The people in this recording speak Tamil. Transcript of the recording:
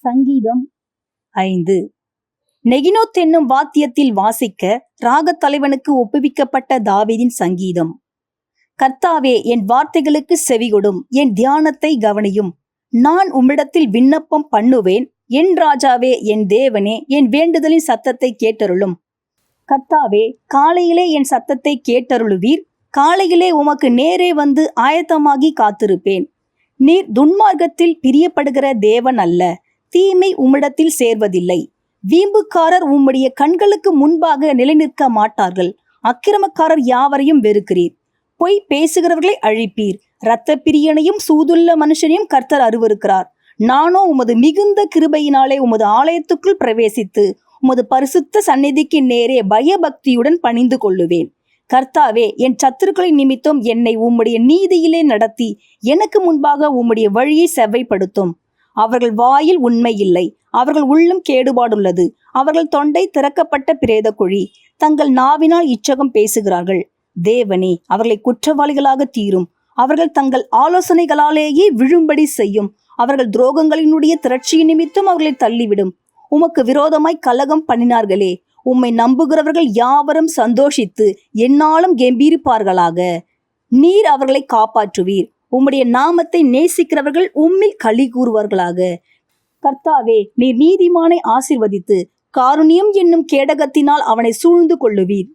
சங்கீதம் 5. நெகினோத் என்னும் வாத்தியத்தில் வாசிக்க ராகத் தலைவனுக்கு ஒப்புவிக்கப்பட்ட தாவீதின் சங்கீதம். கர்த்தாவே, என் வார்த்தைகளுக்கு செவிகொடும், என் தியானத்தை கவனியும். நான் உம்மிடத்தில் விண்ணப்பம் பண்ணுவேன். என் ராஜாவே, என் தேவனே, என் வேண்டுதலின் சத்தத்தை கேட்டருளும். கர்த்தாவே, காலையிலே என் சத்தத்தை கேட்டருளுவீர். காலையிலே உமக்கு நேரே வந்து ஆயத்தமாகி காத்திருப்பேன். நீர் துன்மார்க்கத்தில் பிரியப்படுகிற தேவன் அல்ல. தீமை உம்மிடத்தில் சேர்வதில்லை. வீம்புக்காரர் உம்முடைய கண்களுக்கு முன்பாக நிலைநிற்க மாட்டார்கள். அக்கிரமக்காரர் யாவரையும் வெறுக்கிறீர். பொய் பேசுகிறவர்களை அழிப்பீர். இரத்த பிரியனையும் சூதுள்ள மனுஷனையும் கர்த்தர் அருவருக்கிறார். நானோ உமது மிகுந்த கிருபையினாலே உமது ஆலயத்துக்குள் பிரவேசித்து உமது பரிசுத்த சந்நிதிக்கு நேரே பயபக்தியுடன் பணிந்து கொள்ளுவேன். கர்த்தாவே, என் சத்துருக்களின் நிமித்தம் என்னை உம்முடைய நீதியிலே நடத்தி எனக்கு முன்பாக உம்முடைய வழியை செவ்வைப்படுத்தும். அவர்கள் வாயில் உண்மை இல்லை. அவர்கள் உள்ளம் கேடுபாடுள்ளது. அவர்கள் தொண்டை திறக்கப்பட்ட பிரேத குழி. தங்கள் நாவினால் இச்சகம் பேசுகிறார்கள். தேவனே, அவர்களை குற்றவாளிகளாக தீரும். அவர்கள் தங்கள் ஆலோசனைகளாலேயே விழும்படி செய்யும். அவர்கள் துரோகங்களினுடைய திரட்சி நிமித்தம் அவர்களை தள்ளிவிடும். உமக்கு விரோதமாய் கலகம் பண்ணினார்களே, உம்மை நம்புகிறவர்கள் யாவரும் சந்தோஷித்து எந்நாளும் கெம்பீரிப்பார்களாக. நீர் அவர்களை காப்பாற்றுவீர். உம்முடைய நாமத்தை நேசிக்கிறவர்கள் உம்மில் களி கூறுவார்களாக. கர்த்தாவே, நீர் நீதிமானை ஆசீர்வதித்து காருண்யம் என்னும் கேடகத்தினால் அவனை சூழ்ந்து கொள்ளுவீர்.